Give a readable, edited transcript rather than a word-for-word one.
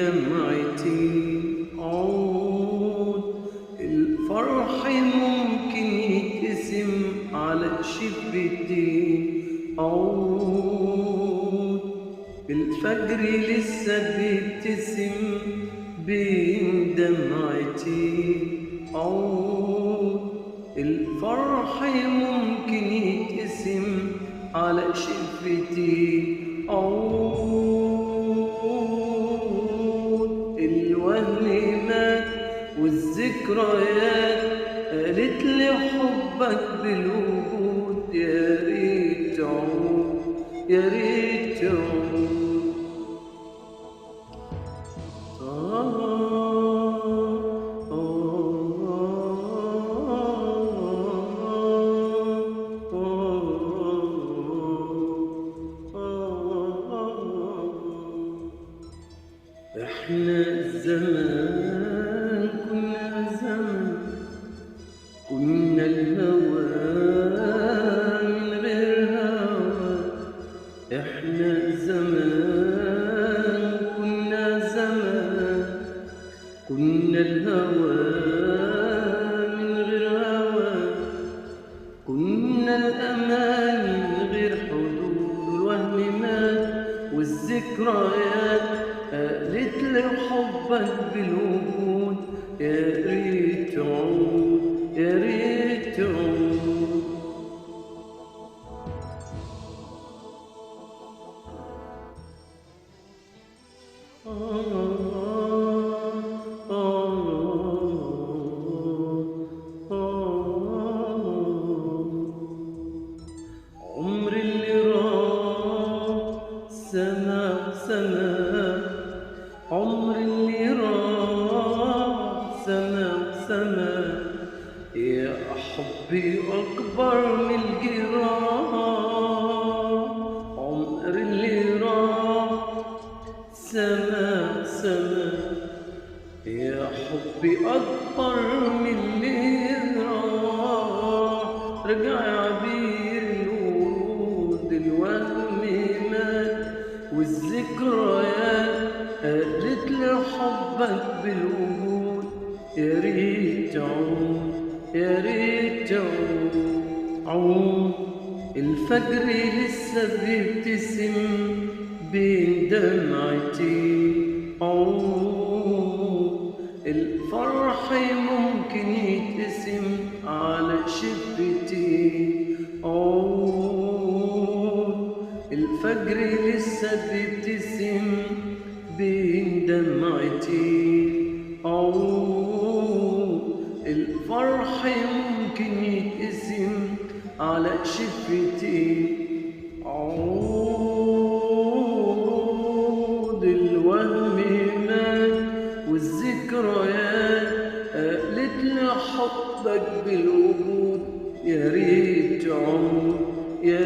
دمعتي عود. الفرح ممكن يتقسم على شفتي عود. الفجر لسه بيبتسم بين دمعتي عود. الفرح ممكن يتقسم على شفتي عود. الوهم مات والذكريات قالت لي حبك بالوجود. يا ريت تعود، يا ريت تعود. احنا زمان كنا زمان، كنا الهوى من غير هوى. احنا زمان كنا زمان، كنا الهوى من غير هوى. كنا الأمان من غير حدود. الوهم مات والذكريات قالت لي حبك بالوجود. يا ريت تعود، يا ريت تعود. عمر اللي راح سنة سنة، عمر اللي راح سنة سنة. يا حبي أكبر من الجراح. عمر اللي راح سنة سنة، يا حبي أكبر من اللي راح. رجع يا عبير الورود. الوهم مات والذكريات قالت لي حبك بالوجود. يا ريت تعود، يا ريت تعود. عود. الفجر لسه بيبتسم بين دمعتي عود. الفرح ممكن يتقسم على شفتي عود. الفجر لسه بيبتسم بين دمعتي عود. الفرح ممكن يتقسم على شفتي عود. الوهم مات والذكريات قالت لي حبك بالوجود. يا ريت تعود، يا